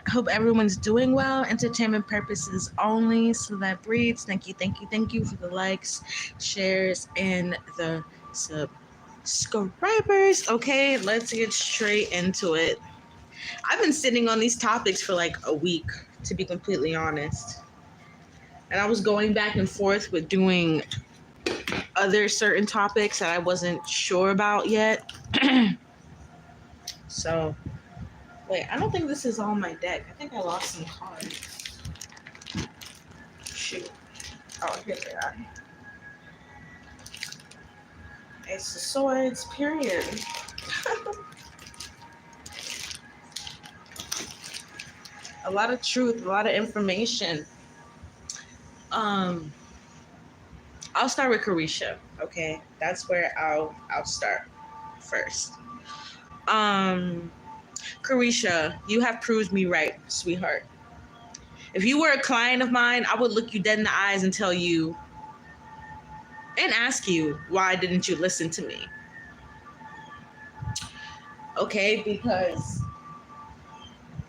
I hope everyone's doing well. Entertainment purposes only. Celeb breeds. Thank you for the likes, shares, and the subscribers. Okay, let's get straight into it. I've been sitting on these topics for like a week, to be completely honest. And I was going back and forth with doing other certain topics that I wasn't sure about yet. So, wait, I don't think this is on my deck. I think I lost some cards. Shoot. Oh, here they are. Ace of Swords, period. A lot of truth, a lot of information. I'll start with Caresha, okay? That's where I'll start first. Caresha, you have proved me right, sweetheart. If you were a client of mine, I would look you dead in the eyes and tell you and ask you, why didn't you listen to me? Okay, because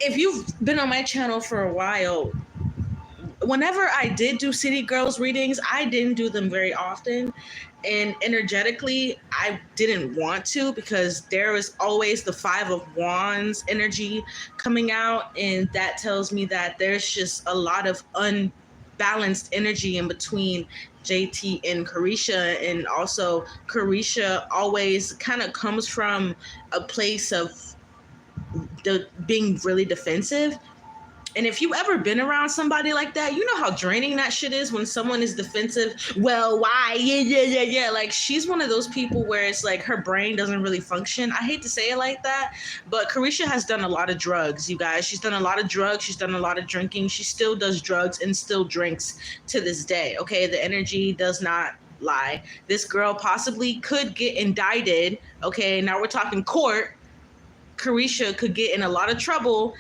if you've been on my channel for a while, whenever I did do City Girls readings, I didn't do them very often. And energetically, I didn't want to because there was always the Five of Wands energy coming out. And that tells me that there's just a lot of unbalanced energy in between JT and Caresha. And also, Caresha always kind of comes from a place of being really defensive. And if you ever been around somebody like that, you know how draining that shit is when someone is defensive. Well, why? Yeah. Like, she's one of those people where it's like her brain doesn't really function. I hate to say it like that, but Caresha has done a lot of drugs, you guys. She's done a lot of drugs. She's done a lot of drinking. She still does drugs and still drinks to this day, okay? The energy does not lie. This girl possibly could get indicted, okay? Now we're talking court. Caresha could get in a lot of trouble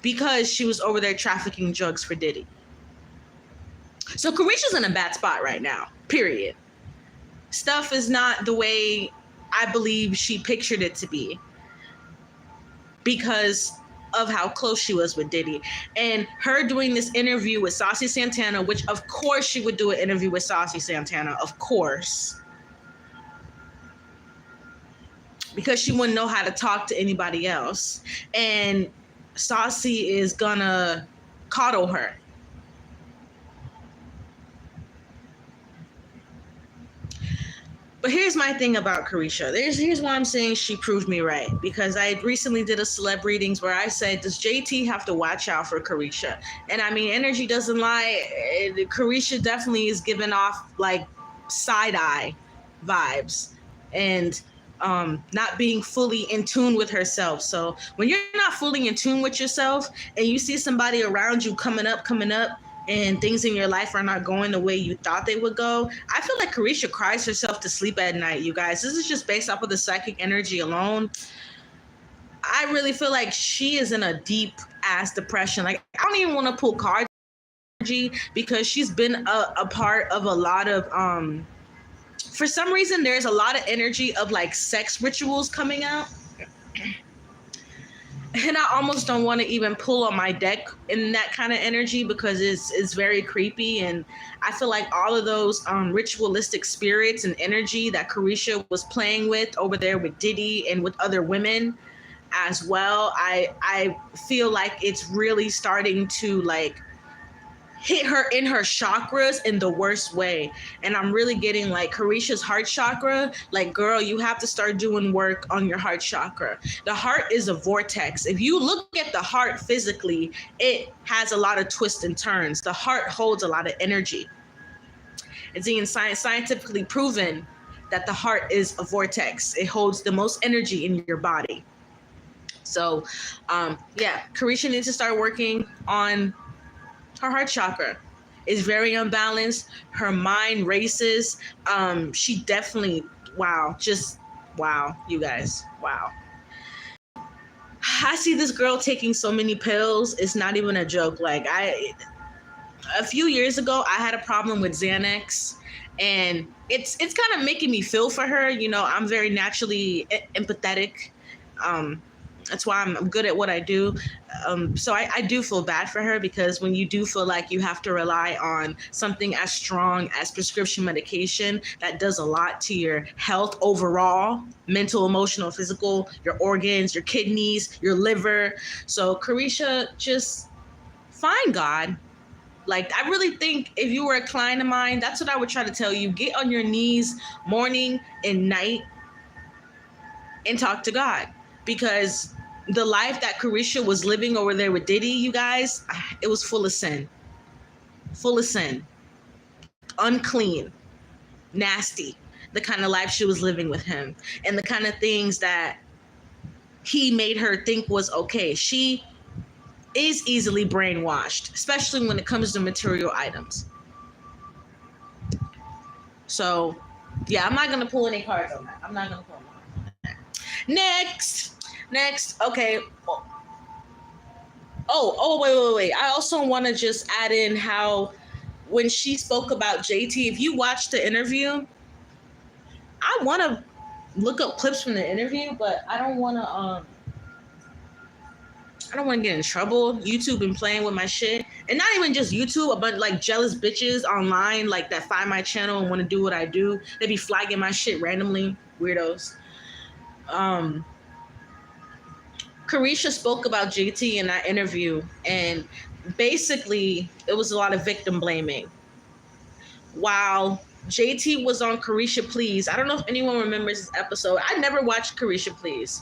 because she was over there trafficking drugs for Diddy. So Caresha's in a bad spot right now, period. Stuff is not the way I believe she pictured it to be because of how close she was with Diddy. And her doing this interview with Saucy Santana, which of course she would do an interview with Saucy Santana, of course. Because she wouldn't know how to talk to anybody else. And Saucy is gonna coddle her. But here's my thing about Caresha. Here's why I'm saying she proved me right. Because I recently did a celeb readings where I said, does JT have to watch out for Caresha? And I mean, energy doesn't lie. Caresha definitely is giving off like side-eye vibes. And not being fully in tune with herself. So when you're not fully in tune with yourself and you see somebody around you coming up, and things in your life are not going the way you thought they would go, I feel like Caresha cries herself to sleep at night, you guys. This is just based off of the psychic energy alone. I really feel like she is in a deep ass depression. Like, I don't even want to pull card energy because she's been a part of a lot of for some reason, there's a lot of energy of like sex rituals coming out. And I almost don't want to even pull on my deck in that kind of energy because it's very creepy. And I feel like all of those ritualistic spirits and energy that Caresha was playing with over there with Diddy and with other women as well, I feel like it's really starting to like hit her in her chakras in the worst way. And I'm really getting like Caresha's heart chakra, like, girl, you have to start doing work on your heart chakra. The heart is a vortex. If you look at the heart physically, it has a lot of twists and turns. The heart holds a lot of energy. It's being scientifically proven that the heart is a vortex. It holds the most energy in your body. So yeah, Caresha needs to start working on her heart chakra. Is very unbalanced. Her mind races. She definitely, wow, you guys, wow. I see this girl taking so many pills. It's not even a joke. Like, a few years ago, I had a problem with Xanax, and it's kind of making me feel for her. You know, I'm very naturally empathetic. That's why I'm good at what I do. So I do feel bad for her, because when you do feel like you have to rely on something as strong as prescription medication, that does a lot to your health overall, mental, emotional, physical, your organs, your kidneys, your liver. So Caresha, just find God. Like, I really think if you were a client of mine, that's what I would try to tell you. Get on your knees morning and night and talk to God, because the life that Caresha was living over there with Diddy, you guys, it was full of sin, unclean, nasty, the kind of life she was living with him, and the kind of things that he made her think was okay. She is easily brainwashed, especially when it comes to material items. So, yeah, I'm not going to pull any cards on that. I'm not going to pull them on that. Next. Okay. Wait. I also want to just add in how when she spoke about JT, if you watch the interview, I want to look up clips from the interview, but I don't want to get in trouble. YouTube been playing with my shit. And not even just YouTube, but like jealous bitches online, like that find my channel and want to do what I do. They be flagging my shit randomly. Weirdos. Caresha spoke about JT in that interview, and basically it was a lot of victim blaming. While JT was on Caresha Please, I don't know if anyone remembers this episode. I never watched Caresha Please.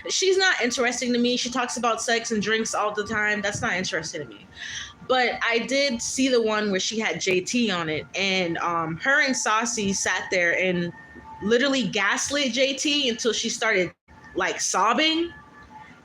She's not interesting to me. She talks about sex and drinks all the time. That's not interesting to me. But I did see the one where she had JT on it, and her and Saucy sat there and literally gaslit JT until she started like sobbing.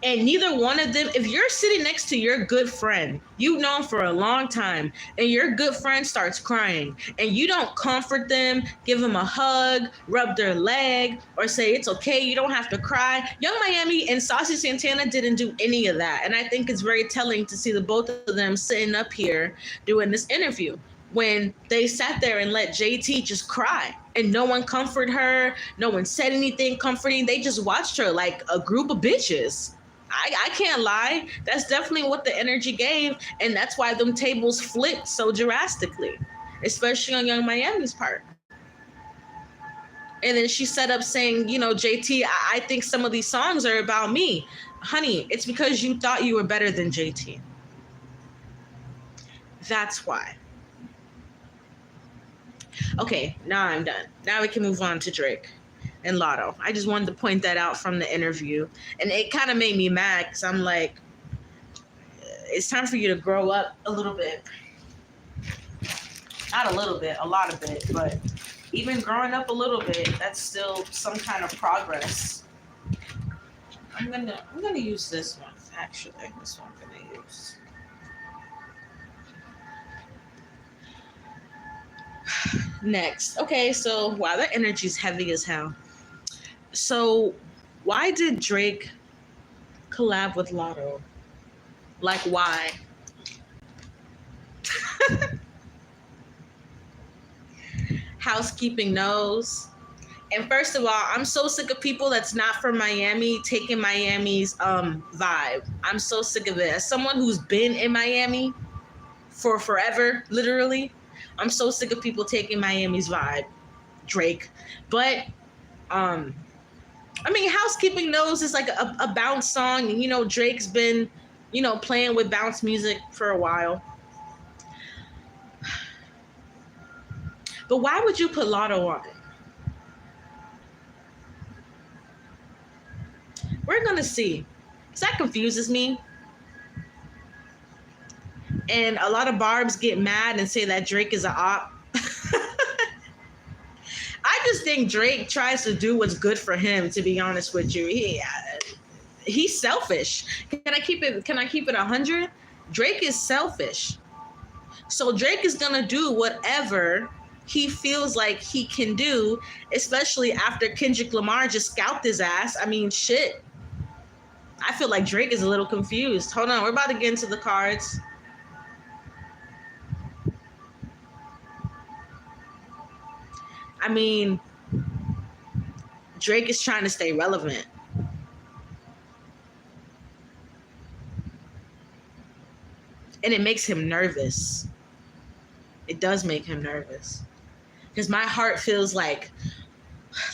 And neither one of them, if you're sitting next to your good friend, you've known for a long time, and your good friend starts crying, and you don't comfort them, give them a hug, rub their leg, or say, it's okay, you don't have to cry. Young Miami and Saucy Santana didn't do any of that. And I think it's very telling to see the both of them sitting up here doing this interview, when they sat there and let JT just cry. And no one comforted her. No one said anything comforting. They just watched her like a group of bitches. I can't lie. That's definitely what the energy gave. And that's why them tables flipped so drastically, especially on Young Miami's part. And then she set up saying, JT, I think some of these songs are about me. Honey, it's because you thought you were better than JT. That's why. Okay, now I'm done. Now we can move on to Drake and Latto. I just wanted to point that out from the interview. And it kind of made me mad, because I'm like, it's time for you to grow up a little bit. Not a little bit, a lot of it, but even growing up a little bit, that's still some kind of progress. I'm gonna use this one, actually. This one I'm gonna use. Next. Okay, so wow, that energy's heavy as hell. So why did Drake collab with Latto? Like, why? Housekeeping knows. And first of all, I'm so sick of people that's not from Miami taking Miami's vibe. I'm so sick of it. As someone who's been in Miami for forever, literally, I'm so sick of people taking Miami's vibe, Drake. But, Housekeeping Knows is like a bounce song. And, Drake's been, playing with bounce music for a while. But why would you put Latto on it? We're going to see. Because that confuses me. And a lot of barbs get mad and say that Drake is an op. I just think Drake tries to do what's good for him, to be honest with you. He's selfish. Can I keep it 100? Drake is selfish. So Drake is going to do whatever he feels like he can do, especially after Kendrick Lamar just scalped his ass. I mean, shit. I feel like Drake is a little confused. Hold on, we're about to get into the cards. I mean, Drake is trying to stay relevant. And it makes him nervous. It does make him nervous. Because my heart feels like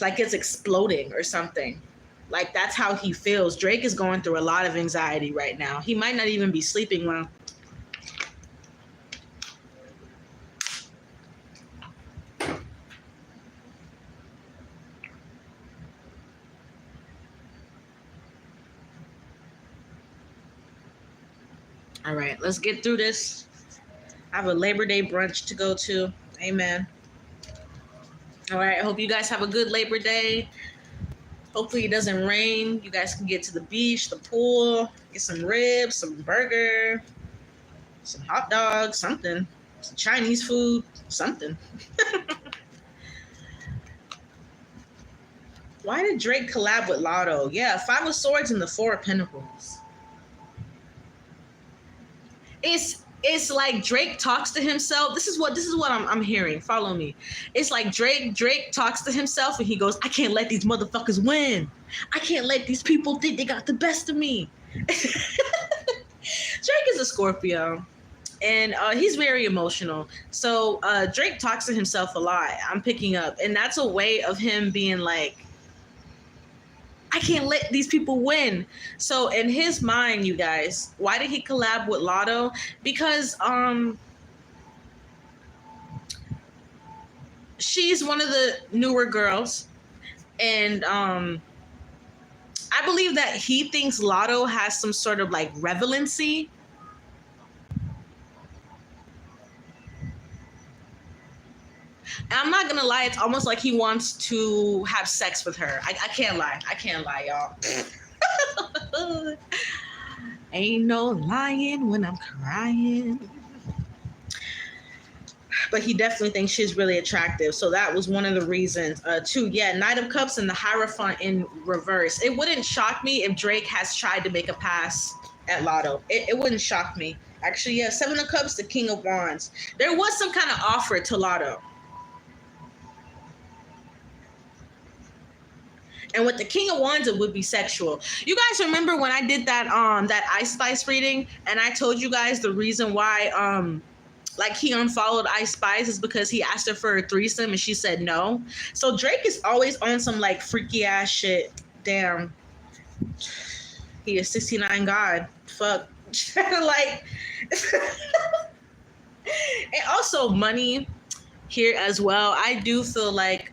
it's exploding or something. Like that's how he feels. Drake is going through a lot of anxiety right now. He might not even be sleeping well. All right, let's get through this. I have a Labor Day brunch to go to. Amen. All right, I hope you guys have a good Labor Day. Hopefully it doesn't rain. You guys can get to the beach, the pool, get some ribs, some burger, some hot dogs, something, some Chinese food, something. Why did Drake collab with Latto? Yeah, 5 of Swords and the 4 of Pentacles. It's like Drake talks to himself. This is what I'm hearing. Follow me. It's like Drake talks to himself and he goes, I can't let these motherfuckers win. I can't let these people think they got the best of me. Drake is a Scorpio and he's very emotional. So Drake talks to himself a lot. I'm picking up. And that's a way of him being like, I can't let these people win. So in his mind, you guys, why did he collab with Latto? Because she's one of the newer girls. And I believe that he thinks Latto has some sort of like relevancy. And I'm not gonna lie, it's almost like he wants to have sex with her. I can't lie. I can't lie, y'all. Ain't no lying when I'm crying. But he definitely thinks she's really attractive. So that was one of the reasons. Too, yeah, Knight of Cups and the Hierophant in reverse. It wouldn't shock me if Drake has tried to make a pass at Latto. It wouldn't shock me. Actually, yeah, 7 of Cups, the King of Wands. There was some kind of offer to Latto. And with the King of Wands, it would be sexual. You guys remember when I did that that Ice Spice reading, and I told you guys the reason why like he unfollowed Ice Spice is because he asked her for a threesome and she said no. So Drake is always on some like freaky ass shit. Damn, he is 69 God. Fuck, like, and also money here as well. I do feel like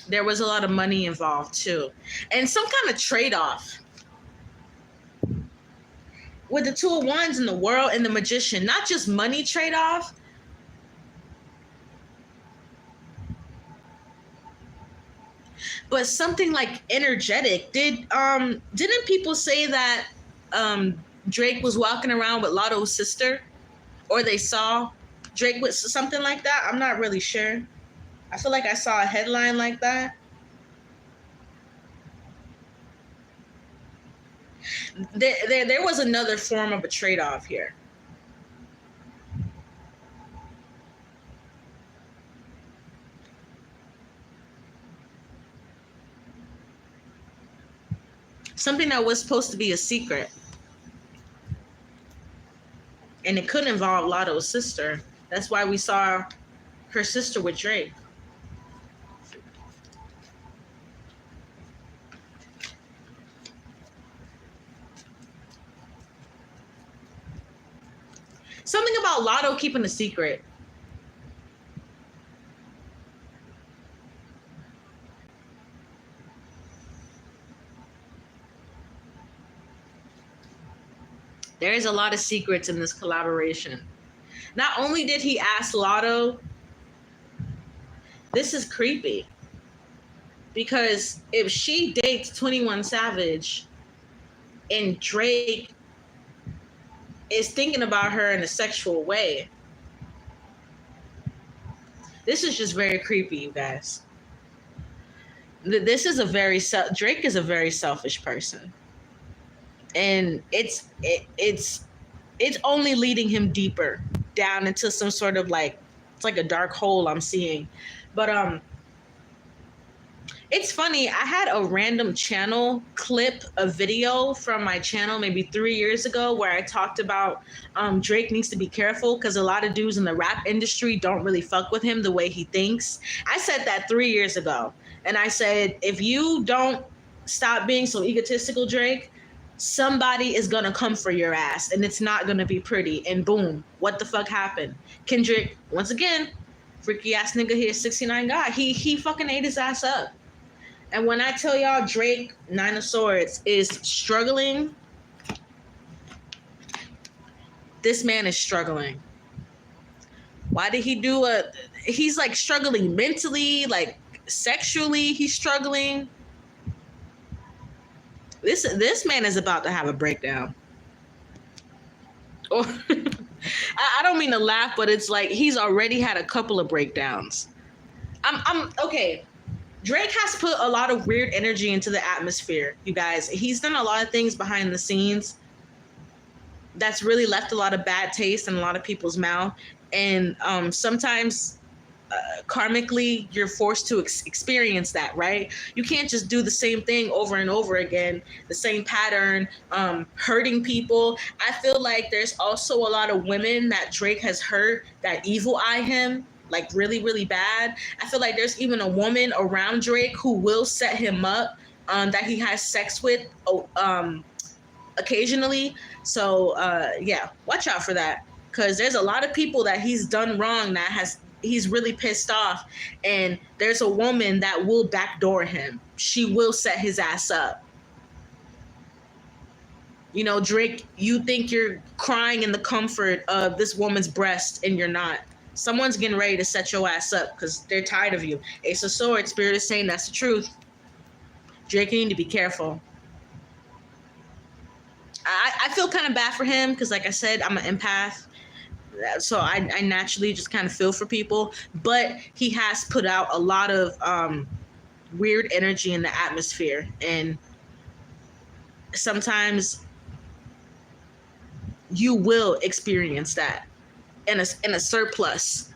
there was a lot of money involved too. And some kind of trade-off. With the 2 of Wands in the World and the Magician, not just money trade-off. But something like energetic. Didn't people say that Drake was walking around with Latto's sister? Or they saw Drake with something like that? I'm not really sure. I feel like I saw a headline like that. There was another form of a trade-off here. Something that was supposed to be a secret. And it could involve Latto's sister. That's why we saw her sister with Drake. Something about Latto keeping a secret. There is a lot of secrets in this collaboration. Not only did he ask Latto, this is creepy. Because if she dates 21 Savage and Drake is thinking about her in a sexual way, this is just very creepy, you guys. This is a very Drake is a very selfish person, and it's only leading him deeper down into some sort of like, it's like a dark hole I'm seeing. But It's funny. I had a random channel clip, a video from my channel maybe 3 years ago where I talked about Drake needs to be careful because a lot of dudes in the rap industry don't really fuck with him the way he thinks. I said that 3 years ago. And I said, if you don't stop being so egotistical, Drake, somebody is going to come for your ass and it's not going to be pretty. And boom, what the fuck happened? Kendrick, once again, freaky ass nigga here, 69 guy, he fucking ate his ass up. And when I tell y'all Drake, Nine of Swords, is struggling, this man is struggling. Why did he do he's like struggling mentally, like sexually, he's struggling. This man is about to have a breakdown. Or I don't mean to laugh, but it's like he's already had a couple of breakdowns. I'm okay. Drake has put a lot of weird energy into the atmosphere, you guys. He's done a lot of things behind the scenes that's really left a lot of bad taste in a lot of people's mouth. And sometimes karmically, you're forced to experience that, right? You can't just do the same thing over and over again, the same pattern, hurting people. I feel like there's also a lot of women that Drake has hurt that evil eye him, like really, really bad. I feel like there's even a woman around Drake who will set him up that he has sex with occasionally. So yeah, watch out for that, because there's a lot of people that he's done wrong that he's really pissed off, and there's a woman that will backdoor him. She will set his ass up. You know, Drake, you think you're crying in the comfort of this woman's breast, and you're not. Someone's getting ready to set your ass up because they're tired of you. Ace of Swords, Spirit is saying that's the truth. Drake, you need to be careful. I feel kind of bad for him because, like I said, I'm an empath. So I naturally just kind of feel for people. But he has put out a lot of weird energy in the atmosphere. And sometimes you will experience that in a surplus.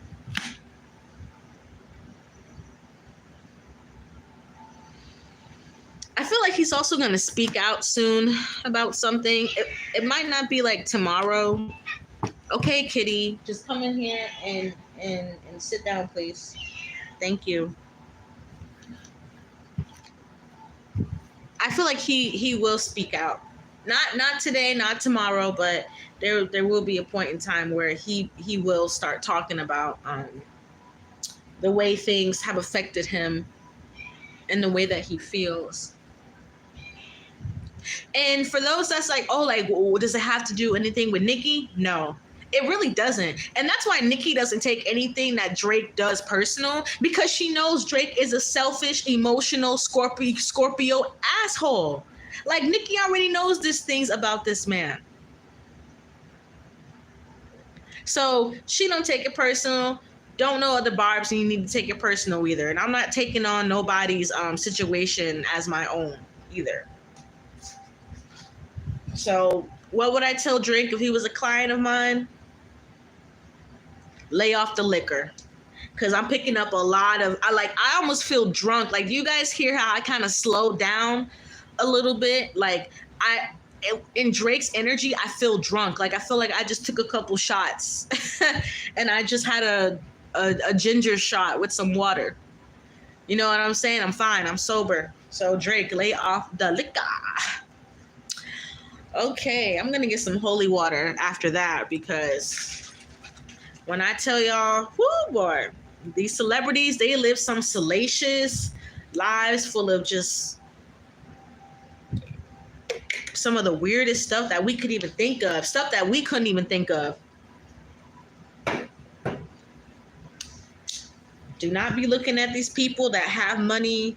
I feel like he's also going to speak out soon about something. It might not be like tomorrow. Okay, kitty, just come in here and sit down, please. Thank you. I feel like he will speak out. Not today, not tomorrow, but there will be a point in time where he will start talking about the way things have affected him and the way that he feels. And for those that's like, oh, like, well, does it have to do anything with Nicki? No, it really doesn't. And that's why Nicki doesn't take anything that Drake does personal, because she knows Drake is a selfish, emotional Scorpio asshole. Like, Nicki already knows these things about this man. So she don't take it personal. Don't know other barbs, and you need to take it personal either. And I'm not taking on nobody's situation as my own either. So what would I tell Drake if he was a client of mine? Lay off the liquor. Because I'm picking up a lot of, I almost feel drunk. Like, do you guys hear how I kind of slowed down a little bit? Like, in Drake's energy, I feel drunk. Like, I feel like I just took a couple shots and I just had a ginger shot with some water. You know what I'm saying? I'm fine. I'm sober. So Drake, lay off the liquor. Okay, I'm going to get some holy water after that, because when I tell y'all, whoo boy, these celebrities, they live some salacious lives full of just some of the weirdest stuff that we could even think of, stuff that we couldn't even think of. Do not be looking at these people that have money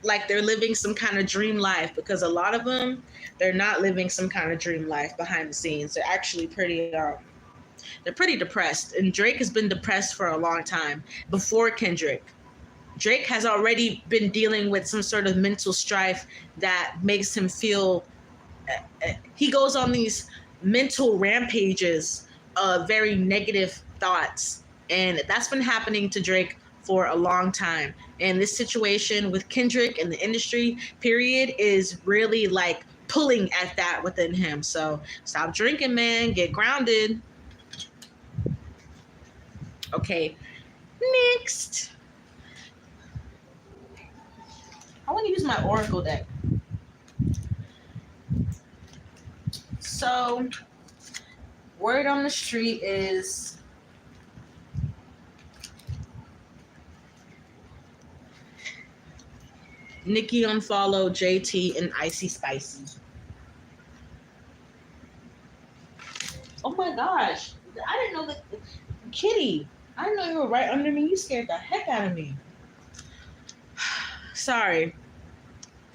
like they're living some kind of dream life, because a lot of them, they're not living some kind of dream life behind the scenes. They're actually they're pretty depressed. And Drake has been depressed for a long time. Before Kendrick, Drake has already been dealing with some sort of mental strife that makes him feel, he goes on these mental rampages of very negative thoughts. And that's been happening to Drake for a long time. And this situation with Kendrick and the industry, period, is really like pulling at that within him. So stop drinking, man. Get grounded. Okay, next. I want to use my Oracle deck. So, word on the street is Nicki Unfollow, JT, and Icy Spicy. Oh my gosh. I didn't know that. Kitty, I didn't know you were right under me. You scared the heck out of me. Sorry.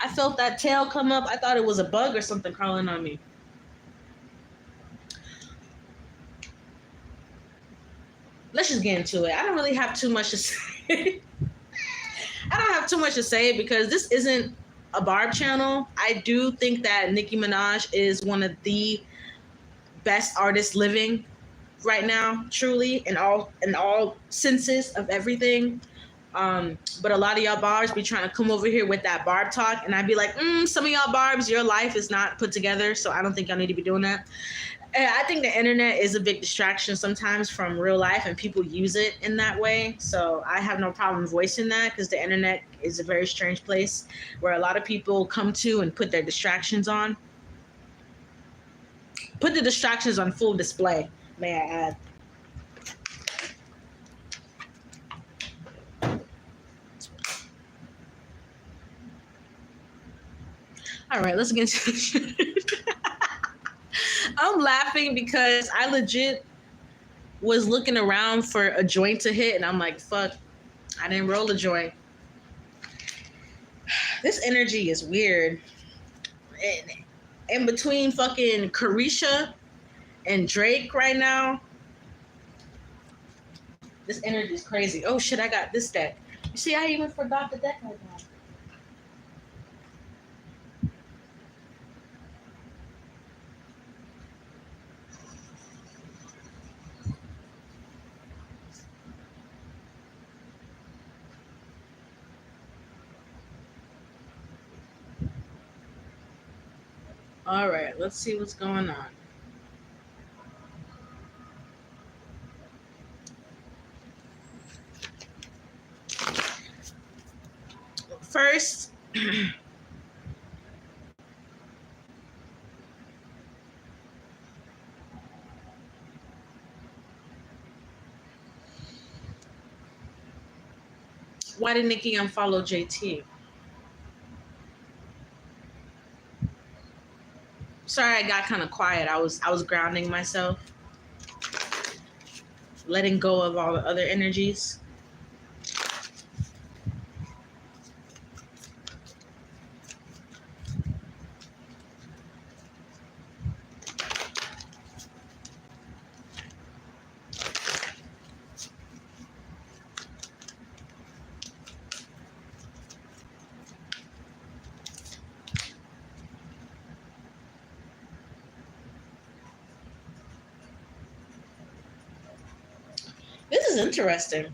I felt that tail come up. I thought it was a bug or something crawling on me. Let's just get into it. I don't really have too much to say. I don't have too much to say because this isn't a Barb channel. I do think that Nicki Minaj is one of the best artists living right now, truly, in all senses of everything. But a lot of y'all barbs be trying to come over here with that Barb talk, and I'd be like, some of y'all barbs, your life is not put together, so I don't think y'all need to be doing that. And I think the internet is a big distraction sometimes from real life, and people use it in that way. So I have no problem voicing that because the internet is a very strange place where a lot of people come to and put their distractions on. Put the distractions on full display, may I add. All right, let's get into it. I'm laughing because I legit was looking around for a joint to hit, and I'm like, fuck, I didn't roll a joint. This energy is weird. In between fucking Caresha and Drake right now, this energy is crazy. Oh shit, I got this deck. You see, I even forgot the deck I got. All right, let's see what's going on. First, why did Nicki unfollow JT? Sorry, I got kind of quiet. I was grounding myself, letting go of all the other energies. This is interesting.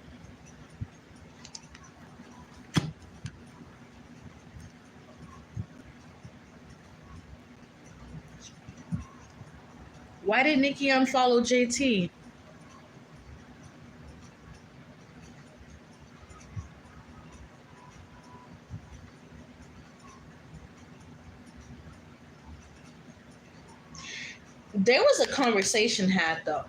Why did Nicki unfollow JT? There was a conversation had though.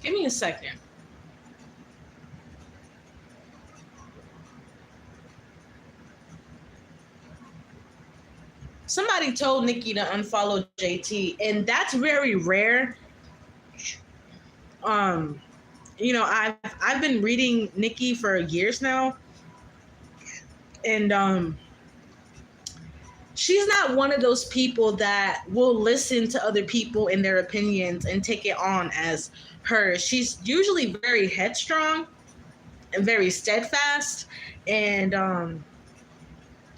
Give me a second. Somebody told Nicki to unfollow JT, and that's very rare. You know, I've been reading Nicki for years now, and she's not one of those people that will listen to other people and their opinions and take it on as hers. She's usually very headstrong, and very steadfast, and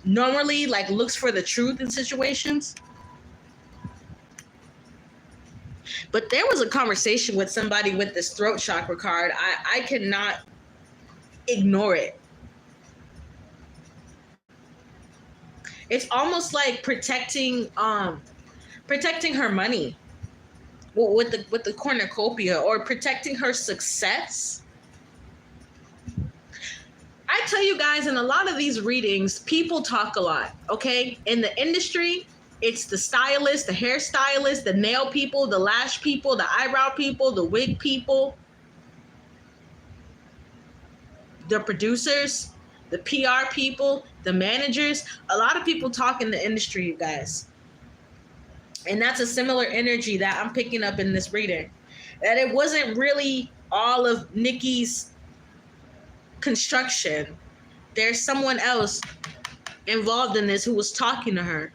normally like looks for the truth in situations. But there was a conversation with somebody with this throat chakra card. I cannot ignore it. It's almost like protecting her money with the cornucopia, or protecting her success. I tell you guys, in a lot of these readings, people talk a lot, okay? In the industry, it's the stylist, the hairstylist, the nail people, the lash people, the eyebrow people, the wig people, the producers, the PR people, the managers. A lot of people talk in the industry, you guys. And that's a similar energy that I'm picking up in this reading. That it wasn't really all of Nicki's construction. There's someone else involved in this who was talking to her.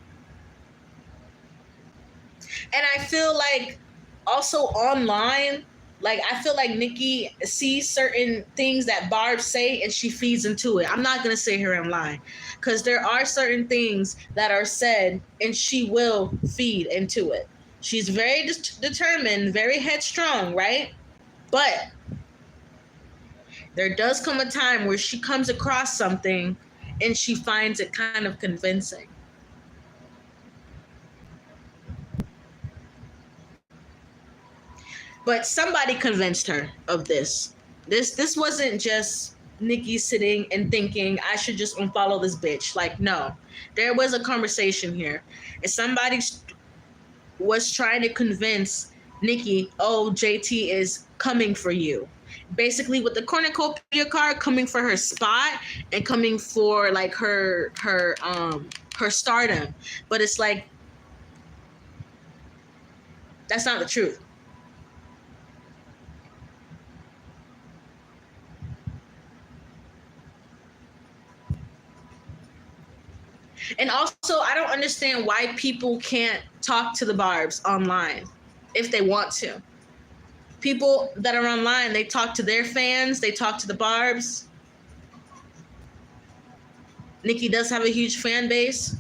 And I feel like also online, like I feel like Nicki sees certain things that Barb say and she feeds into it. I'm not going to sit here and lie, because there are certain things that are said and she will feed into it. She's very determined, very headstrong, right? But there does come a time where she comes across something and she finds it kind of convincing. But somebody convinced her of this. This wasn't just Nicki sitting and thinking, I should just unfollow this bitch. Like, no. There was a conversation here. And somebody was trying to convince Nicki, oh, JT is coming for you. Basically, with the cornucopia card, coming for her spot and coming for like her stardom. But it's like, that's not the truth. And also, I don't understand why people can't talk to the Barbs online if they want to. People that are online, they talk to their fans, they talk to the Barbs. Nicki does have a huge fan base.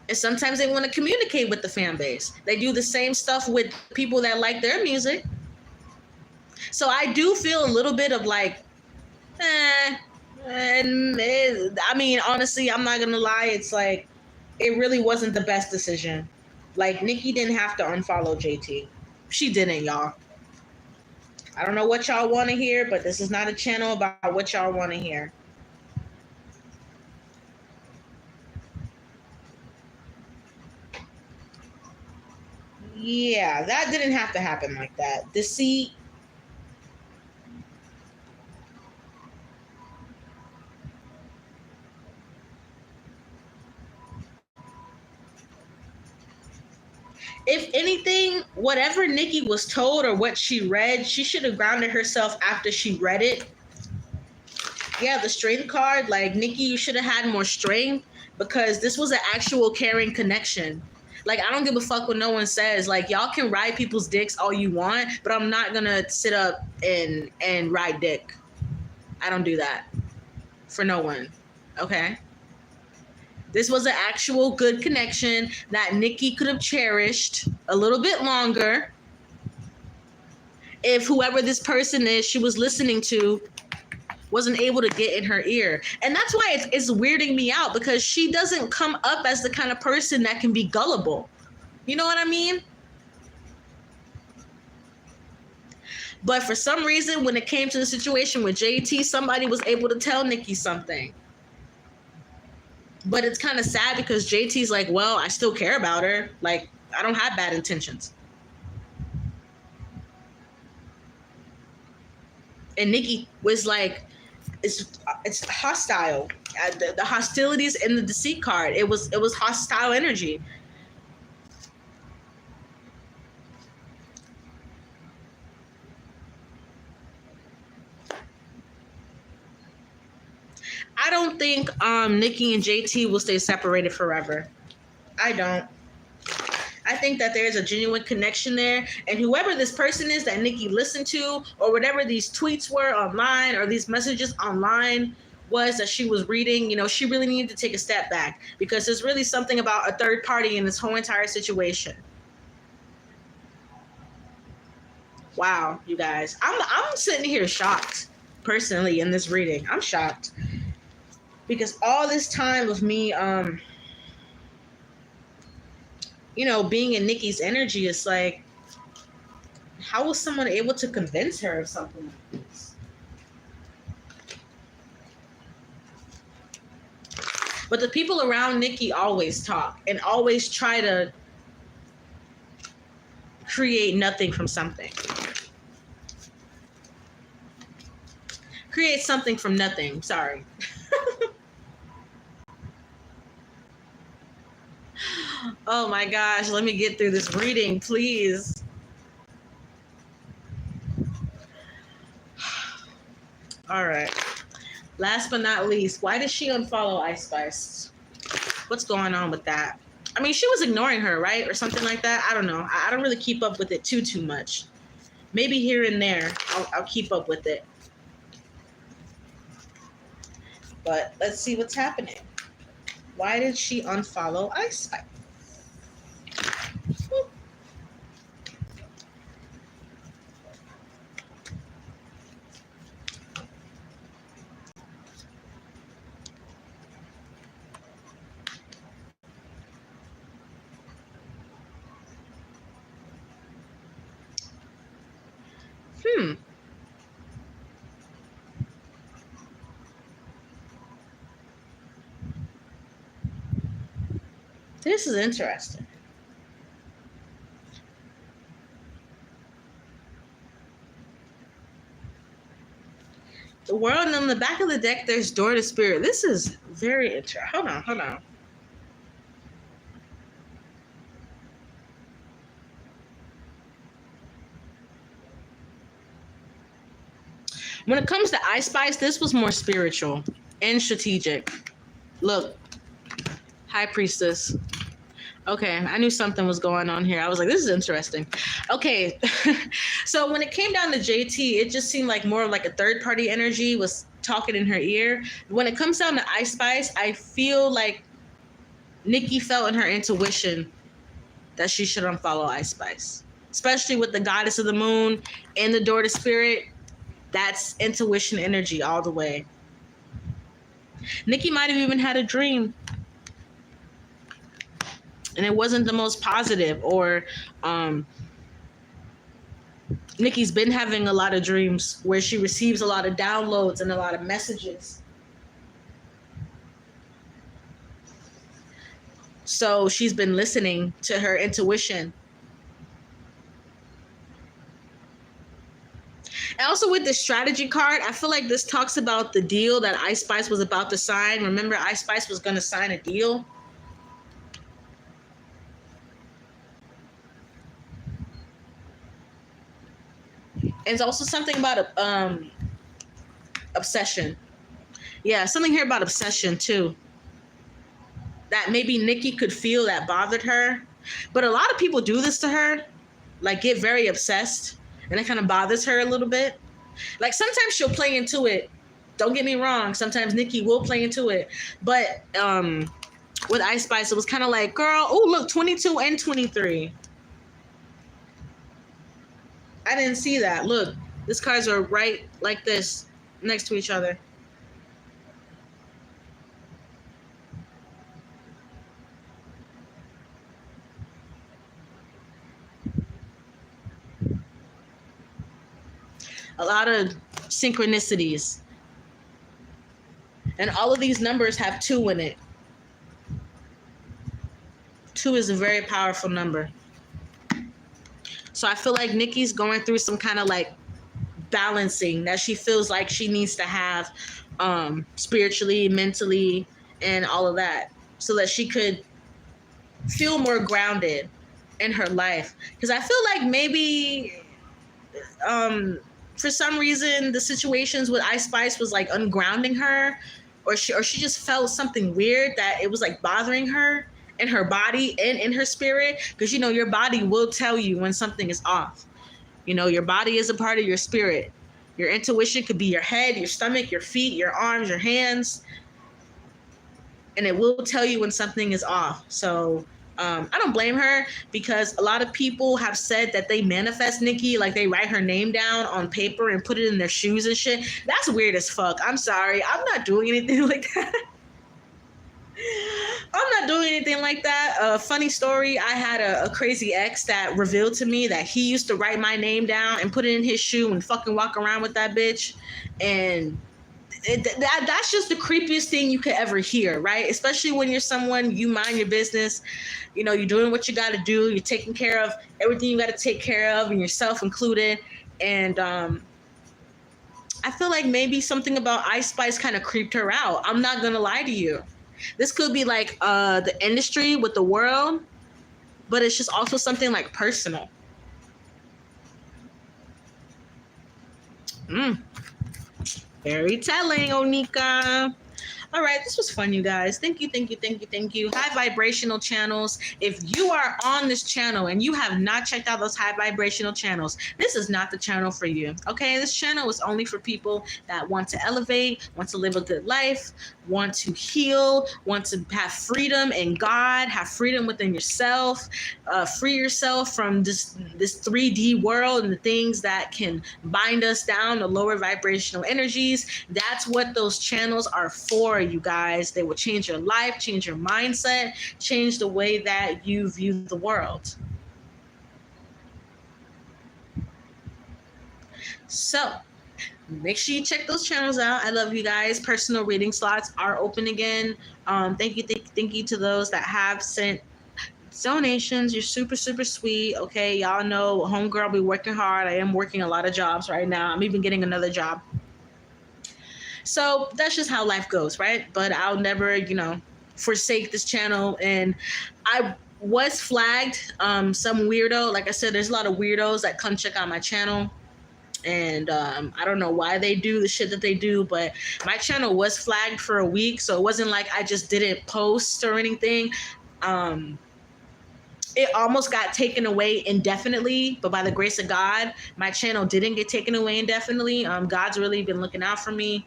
And sometimes they want to communicate with the fan base. They do the same stuff with people that like their music. So I do feel a little bit of like, I mean, honestly, I'm not gonna lie. It's like, it really wasn't the best decision. Like, Nicki didn't have to unfollow JT. She didn't, y'all. I don't know what y'all want to hear, but this is not a channel about what y'all want to hear. Yeah, that didn't have to happen like that. Deceit. If anything, whatever Nicki was told or what she read, she should have grounded herself after she read it. Yeah, the strength card, like, Nicki, you should have had more strength, because this was an actual caring connection. Like, I don't give a fuck what no one says. Like, y'all can ride people's dicks all you want, but I'm not gonna sit up and ride dick. I don't do that for no one. Okay? This was an actual good connection that Nicki could have cherished a little bit longer if whoever this person is she was listening to wasn't able to get in her ear. And that's why it's weirding me out, because she doesn't come up as the kind of person that can be gullible. You know what I mean? But for some reason, when it came to the situation with JT, somebody was able to tell Nicki something. But it's kind of sad, because JT's like, well, I still care about her. Like, I don't have bad intentions. And Nicki was like, it's hostile. The hostilities in the deceit card. It was hostile energy. I don't think Nicki and JT will stay separated forever. I don't. I think that there's a genuine connection there. And whoever this person is that Nicki listened to, or whatever these tweets were online or these messages online was that she was reading, you know, she really needed to take a step back, because there's really something about a third party in this whole entire situation. Wow, you guys. I'm sitting here shocked, personally, in this reading. I'm shocked. Because all this time of me, you know, being in Nicki's energy, it's like, how was someone able to convince her of something like this? But the people around Nicki always talk and always try to create nothing from something. Create something from nothing. Sorry. Oh my gosh, let me get through this reading, please. All right. Last but not least, why did she unfollow Ice Spice? What's going on with that? I mean, she was ignoring her, right? Or something like that. I don't know. I don't really keep up with it too much. Maybe here and there, I'll keep up with it. But let's see what's happening. Why did she unfollow Ice Spice? This is interesting. The world, and on the back of the deck, there's Door to Spirit. This is very interesting. Hold on. When it comes to Ice Spice, this was more spiritual and strategic. Look, High Priestess. Okay, I knew something was going on here. I was like, this is interesting. Okay, so when it came down to JT, it just seemed like more of like a third-party energy was talking in her ear. When it comes down to Ice Spice, I feel like Nicki felt in her intuition that she should unfollow Ice Spice. Especially with the Goddess of the Moon and the Door to Spirit. That's intuition energy all the way. Nicki might have even had a dream, and it wasn't the most positive, or Nicki's been having a lot of dreams where she receives a lot of downloads and a lot of messages. So she's been listening to her intuition. And also with the strategy card, I feel like this talks about the deal that Ice Spice was about to sign. Remember, Ice Spice was going to sign a deal. And it's also something about obsession. Yeah, something here about obsession too. That maybe Nicki could feel that bothered her. But a lot of people do this to her, like get very obsessed, and it kind of bothers her a little bit. Like sometimes she'll play into it. Don't get me wrong. Sometimes Nicki will play into it. But with Ice Spice, it was kind of like, girl, oh, look, 22 and 23. I didn't see that. Look, these cards are right like this next to each other. A lot of synchronicities. And all of these numbers have 2 in it. 2 is a very powerful number. So I feel like Nicki's going through some kind of like balancing that she feels like she needs to have spiritually, mentally, and all of that, so that she could feel more grounded in her life. Because I feel like maybe for some reason the situations with Ice Spice was like ungrounding her, or she just felt something weird that it was like bothering her, in her body and in her spirit, because you know your body will tell you when something is off. You know, your body is a part of your spirit. Your intuition could be your head, your stomach, your feet, your arms, your hands, and it will tell you when something is off. So I don't blame her, because a lot of people have said that they manifest Nicki, like they write her name down on paper and put it in their shoes and shit. That's weird as fuck. I'm sorry. I'm not doing anything like that. I'm not doing anything like that. Funny story, I had a crazy ex that revealed to me that he used to write my name down and put it in his shoe and fucking walk around with that bitch. And that's just the creepiest thing you could ever hear, right? Especially when you're someone, you mind your business, you know, you're doing what you got to do, you're taking care of everything you got to take care of, and yourself included. And I feel like maybe something about Ice Spice kind of creeped her out. I'm not gonna lie to you. This could be like the industry with the world, but it's just also something like personal. Very telling, Onika. All right, this was fun, you guys. Thank you, thank you, thank you, thank you. High vibrational channels. If you are on this channel and you have not checked out those high vibrational channels, this is not the channel for you, okay? This channel is only for people that want to elevate, want to live a good life, want to heal, want to have freedom in God, have freedom within yourself, free yourself from this 3D world and the things that can bind us down, the lower vibrational energies. That's what those channels are for, you guys. They will change your life, change your mindset, change the way that you view the world. So make sure you check those channels out. I love you guys. Personal reading slots are open again. Thank you to those that have sent donations. You're super, super sweet. Okay, y'all know homegirl be working hard. I am working a lot of jobs right now. I'm even getting another job. So that's just how life goes, right? But I'll never, you know, forsake this channel. And I was flagged. Some weirdo, like I said, there's a lot of weirdos that come check out my channel. And I don't know why they do the shit that they do, but my channel was flagged for a week. So it wasn't like I just didn't post or anything. It almost got taken away indefinitely, but by the grace of God, my channel didn't get taken away indefinitely. God's really been looking out for me.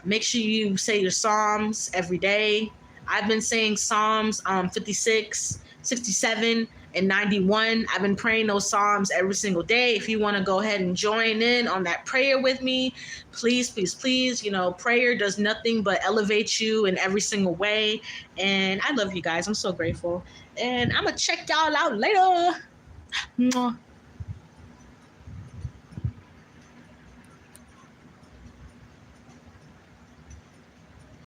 Make sure you say your Psalms every day. I've been saying Psalms 56, 67, and 91. I've been praying those Psalms every single day. If you want to go ahead and join in on that prayer with me, please, please, please. You know, prayer does nothing but elevate you in every single way. And I love you guys. I'm so grateful. And I'm going to check y'all out later. Mwah.